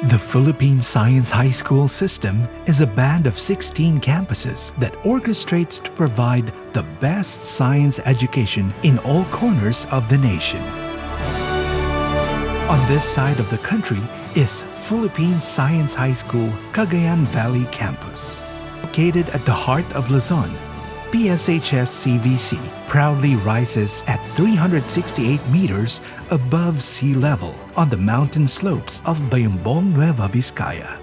The Philippine Science High School system is a band of 16 campuses that orchestrates to provide the best science education in all corners of the nation. On this side of the country is Philippine Science High School, Cagayan Valley Campus. Located at the heart of Luzon, PSHS-CVC proudly rises at 368 meters above sea level on the mountain slopes of Bayumbong, Nueva Vizcaya.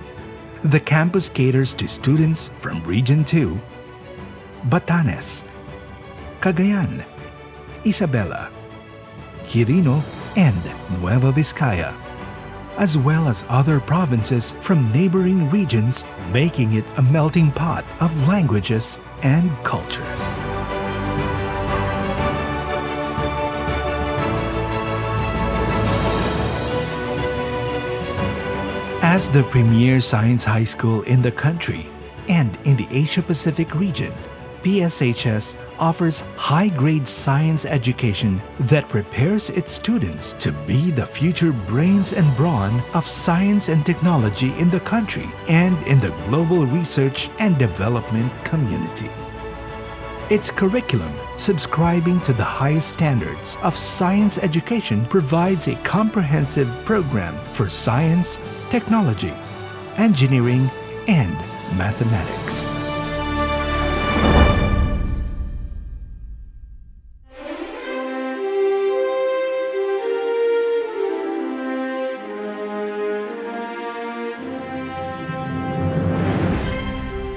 The campus caters to students from Region 2, Batanes, Cagayan, Isabela, Quirino, and Nueva Vizcaya, as well as other provinces from neighboring regions, making it a melting pot of languages and cultures. As the premier science high school in the country and in the Asia-Pacific region, PSHS offers high-grade science education that prepares its students to be the future brains and brawn of science and technology in the country and in the global research and development community. Its curriculum, subscribing to the highest standards of science education, provides a comprehensive program for science, technology, engineering, and mathematics.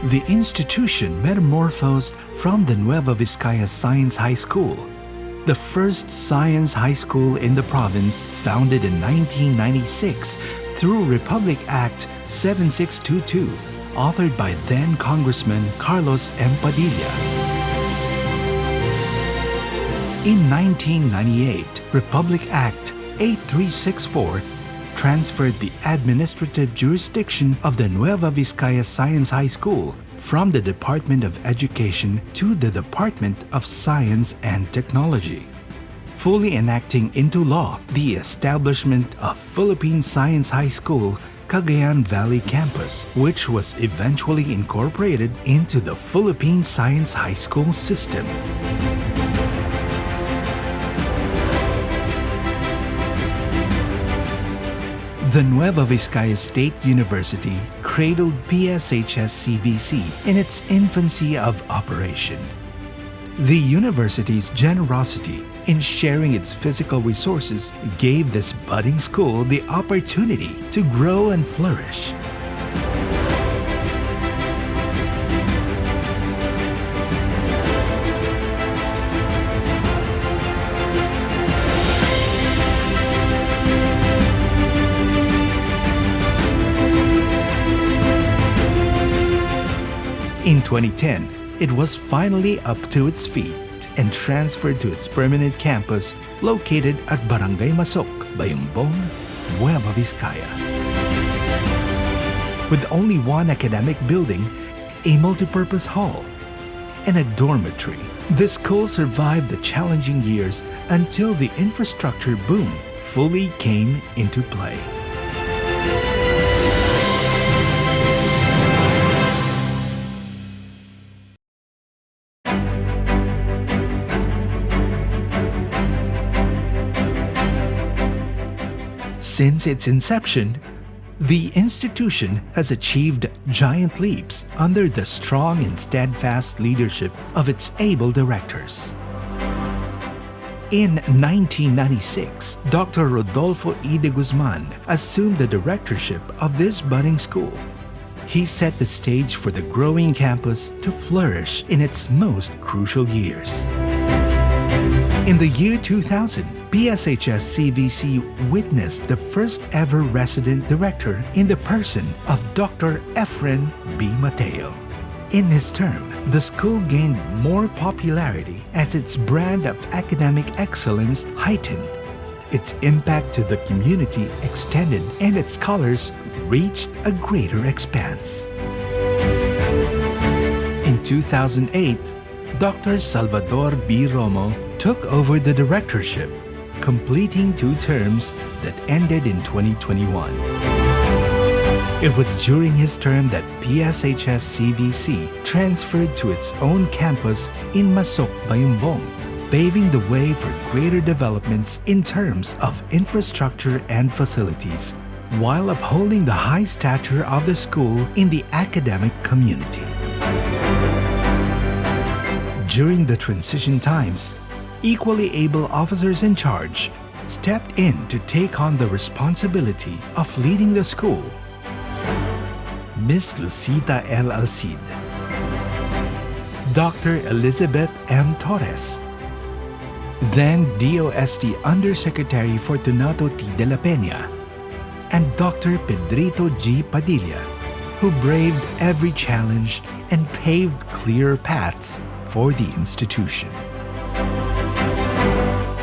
The institution metamorphosed from the Nueva Vizcaya Science High School, the first science high school in the province, founded in 1996 through Republic Act 7622, authored by then Congressman Carlos M. Padilla. In 1998, Republic Act 8364 transferred the administrative jurisdiction of the Nueva Vizcaya Science High School from the Department of Education to the Department of Science and Technology, fully enacting into law the establishment of Philippine Science High School, Cagayan Valley Campus, which was eventually incorporated into the Philippine Science High School system. The Nueva Vizcaya State University cradled PSHS-CVC in its infancy of operation. The university's generosity in sharing its physical resources gave this budding school the opportunity to grow and flourish. In 2010, it was finally up to its feet and transferred to its permanent campus located at Barangay Masok, Bayumbong, Nueva Vizcaya. With only one academic building, a multipurpose hall, and a dormitory, the school survived the challenging years until the infrastructure boom fully came into play. Since its inception, the institution has achieved giant leaps under the strong and steadfast leadership of its able directors. In 1996, Dr. Rodolfo E. de Guzman assumed the directorship of this budding school. He set the stage for the growing campus to flourish in its most crucial years. In the year 2000, PSHS-CVC witnessed the first ever resident director in the person of Dr. Efren B. Mateo. In his term, the school gained more popularity as its brand of academic excellence heightened, its impact to the community extended, and its scholars reached a greater expanse. In 2008, Dr. Salvador B. Romo took over the directorship, completing 2 terms that ended in 2021. It was during his term that PSHS-CVC transferred to its own campus in Masok, Bayumbong, paving the way for greater developments in terms of infrastructure and facilities, while upholding the high stature of the school in the academic community. During the transition times, equally able officers in charge stepped in to take on the responsibility of leading the school. Miss Lucita L. Alcid, Dr. Elizabeth M. Torres, then DOST Undersecretary Fortunato T. de la Peña, and Dr. Pedrito G. Padilla, who braved every challenge and paved clear paths for the institution.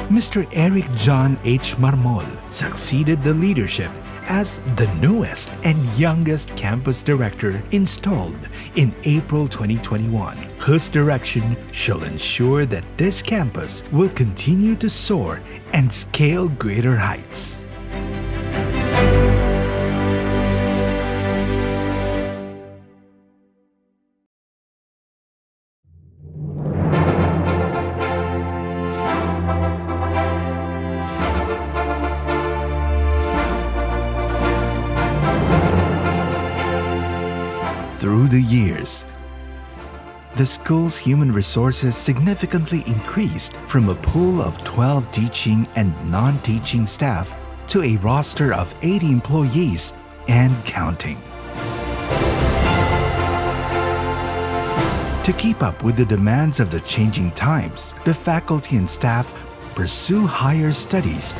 Mr. Eric John H. Marmol succeeded the leadership as the newest and youngest campus director installed in April 2021, whose direction shall ensure that this campus will continue to soar and scale greater heights. Through the years, the school's human resources significantly increased from a pool of 12 teaching and non-teaching staff to a roster of 80 employees and counting. To keep up with the demands of the changing times, the faculty and staff pursue higher studies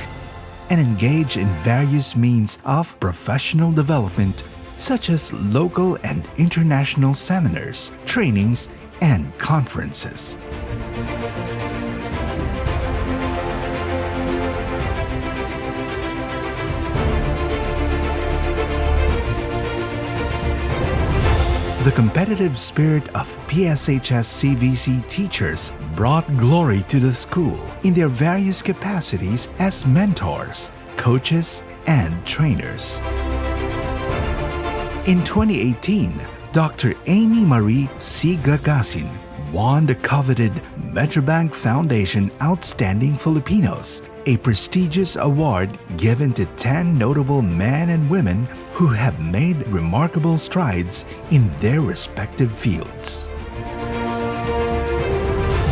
and engage in various means of professional development such as local and international seminars, trainings, and conferences. The competitive spirit of PSHS-CVC teachers brought glory to the school in their various capacities as mentors, coaches, and trainers. In 2018, Dr. Amy Marie C. Gagasin won the coveted Metrobank Foundation Outstanding Filipinos, a prestigious award given to 10 notable men and women who have made remarkable strides in their respective fields.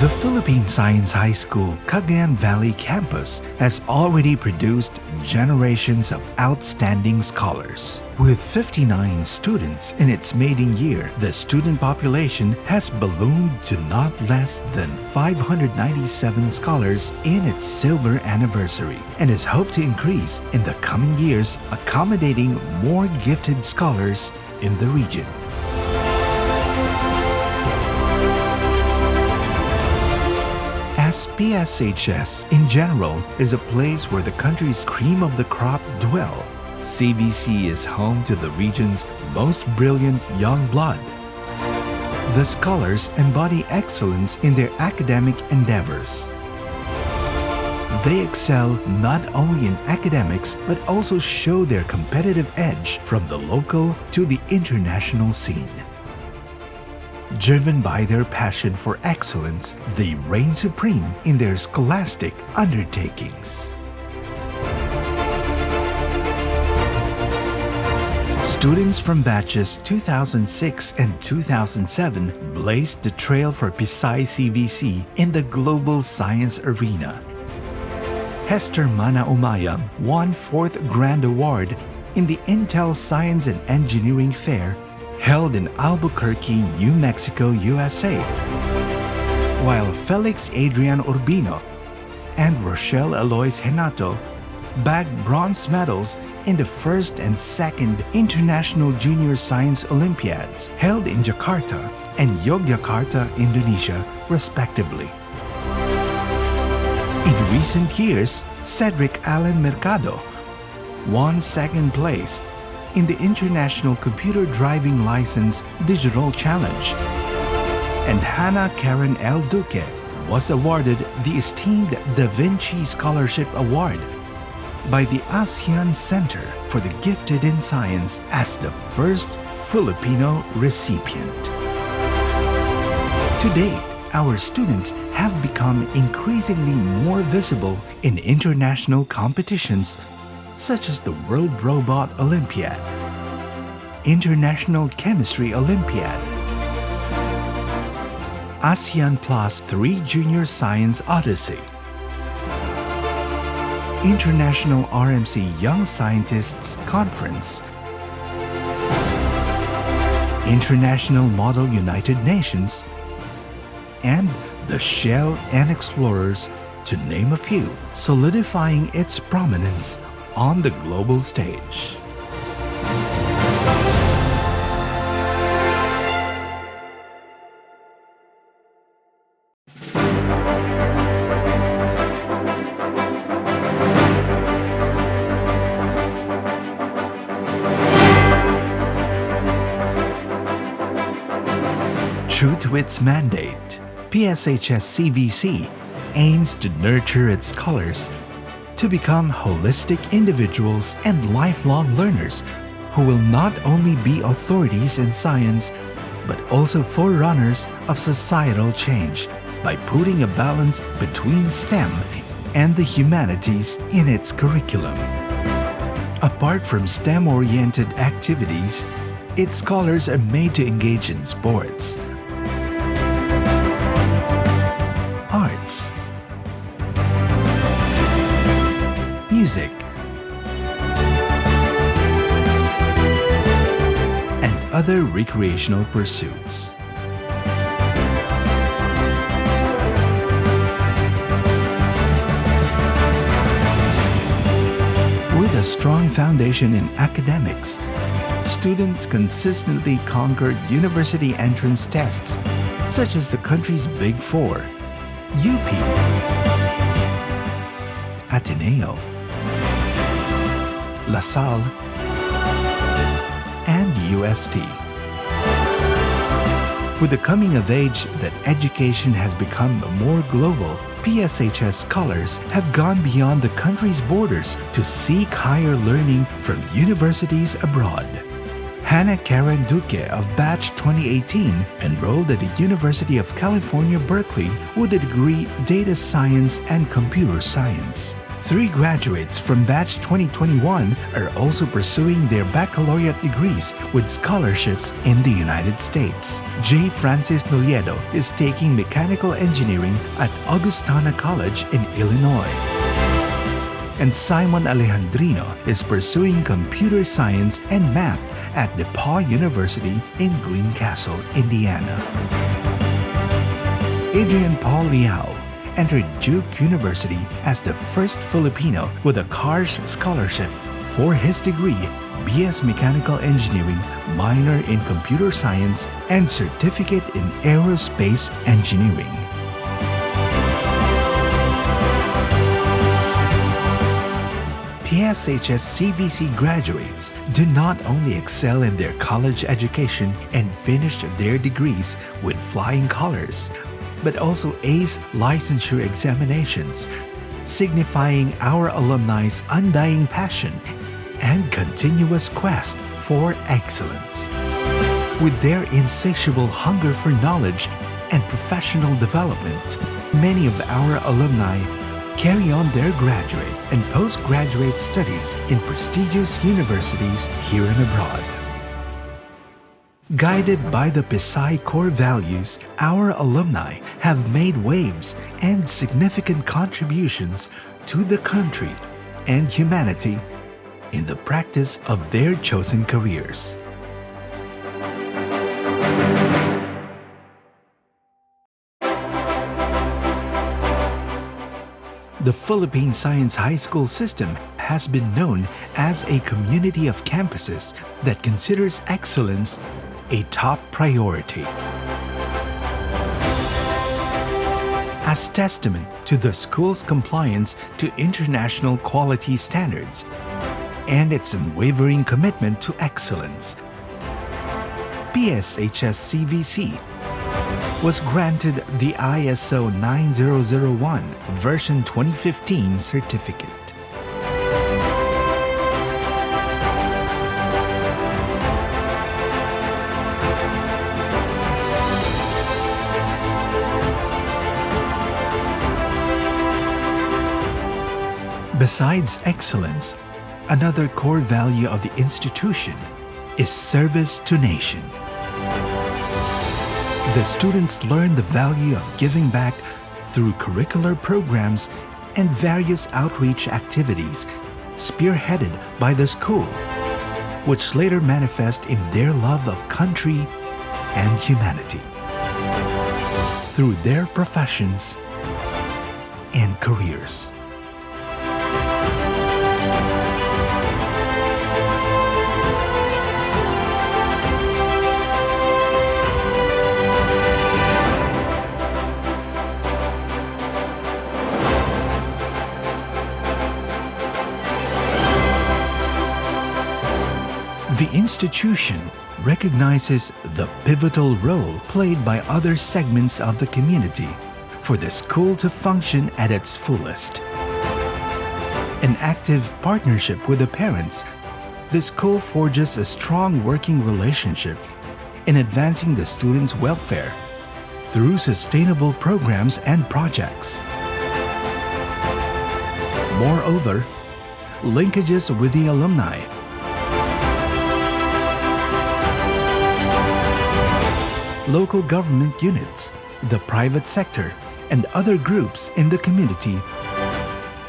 The Philippine Science High School Cagayan Valley campus has already produced generations of outstanding scholars. With 59 students in its maiden year, the student population has ballooned to not less than 597 scholars in its silver anniversary and is hoped to increase in the coming years, accommodating more gifted scholars in the region. As PSHS in general is a place where the country's cream of the crop dwell, CVC is home to the region's most brilliant young blood. The scholars embody excellence in their academic endeavors. They excel not only in academics but also show their competitive edge from the local to the international scene. Driven by their passion for excellence, they reign supreme in their scholastic undertakings. Students from batches 2006 and 2007 blazed the trail for PSHS-CVC in the global science arena. Hester Mana Umayam won 4th Grand Award in the Intel Science and Engineering Fair held in Albuquerque, New Mexico, USA, while Felix Adrian Urbino and Rochelle Alois Henato bagged bronze medals in the 1st and 2nd International Junior Science Olympiads held in Jakarta and Yogyakarta, Indonesia, respectively. In recent years, Cedric Allen Mercado won 2nd place in the International Computer Driving License Digital Challenge, and Hannah Karen L. Duque was awarded the esteemed Da Vinci Scholarship Award by the ASEAN Center for the Gifted in Science as the first Filipino recipient. To date, our students have become increasingly more visible in international competitions such as the World Robot Olympiad, International Chemistry Olympiad, ASEAN Plus 3 Junior Science Odyssey, International RMC Young Scientists Conference, International Model United Nations, and the Shell and Explorers, to name a few, solidifying its prominence on the global stage. True to its mandate, PSHS-CVC aims to nurture its scholars to become holistic individuals and lifelong learners who will not only be authorities in science but also forerunners of societal change by putting a balance between STEM and the humanities in its curriculum. Apart from STEM-oriented activities, its scholars are made to engage in sports, arts, music, and other recreational pursuits. With a strong foundation in academics, students consistently conquered university entrance tests such as the country's Big Four, UP, Ateneo, La Salle, and UST. With the coming of age that education has become more global, PSHS scholars have gone beyond the country's borders to seek higher learning from universities abroad. Hannah Karen Duque of Batch 2018 enrolled at the University of California, Berkeley with a degree Data Science and Computer Science. 3 graduates from Batch 2021 are also pursuing their baccalaureate degrees with scholarships in the United States. J. Francis Noliedo is taking mechanical engineering at Augustana College in Illinois. And Simon Alejandrino is pursuing computer science and math at DePauw University in Greencastle, Indiana. Adrian Paul Liao entered Duke University as the first Filipino with a CARS scholarship for his degree, BS Mechanical Engineering, minor in Computer Science, and certificate in Aerospace Engineering. PSHS-CVC graduates do not only excel in their college education and finish their degrees with flying colors, but also ace licensure examinations, signifying our alumni's undying passion and continuous quest for excellence. With their insatiable hunger for knowledge and professional development, many of our alumni carry on their graduate and postgraduate studies in prestigious universities here and abroad. Guided by the PSI core values, our alumni have made waves and significant contributions to the country and humanity in the practice of their chosen careers. The Philippine Science High School system has been known as a community of campuses that considers excellence a top priority. As testament to the school's compliance to international quality standards and its unwavering commitment to excellence, PSHS-CVC was granted the ISO 9001 version 2015 certificate. Besides excellence, another core value of the institution is service to nation. The students learn the value of giving back through curricular programs and various outreach activities spearheaded by the school, which later manifest in their love of country and humanity through their professions and careers. The institution recognizes the pivotal role played by other segments of the community for the school to function at its fullest. In active partnership with the parents, the school forges a strong working relationship in advancing the students' welfare through sustainable programs and projects. Moreover, linkages with the alumni, local government units, the private sector, and other groups in the community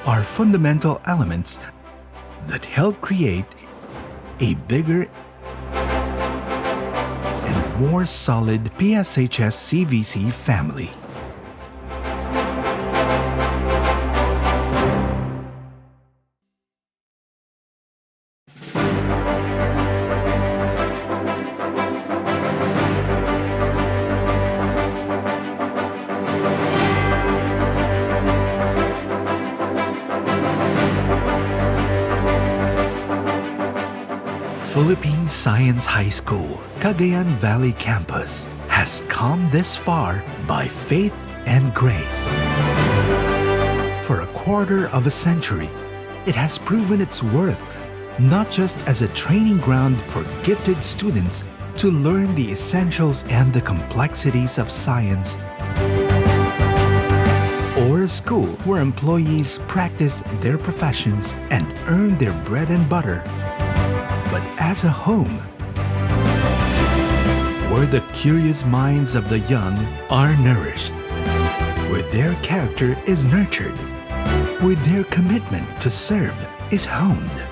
are fundamental elements that help create a bigger and more solid PSHS-CVC family. Philippine Science High School, Cagayan Valley Campus, has come this far by faith and grace. For a quarter of a century, it has proven its worth not just as a training ground for gifted students to learn the essentials and the complexities of science, or a school where employees practice their professions and earn their bread and butter, but as a home where the curious minds of the young are nourished, where their character is nurtured, where their commitment to serve is honed.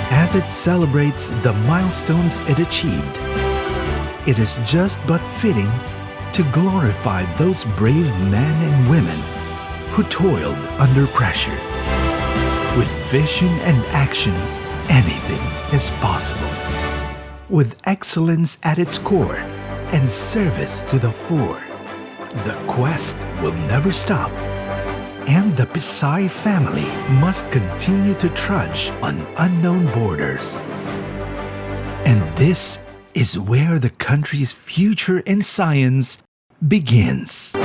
As it celebrates the milestones it achieved, it is just but fitting to glorify those brave men and women who toiled under pressure. With vision and action, anything is possible. With excellence at its core and service to the fore, the quest will never stop, and the Pisay family must continue to trudge on unknown borders. And this is where the country's future in science begins.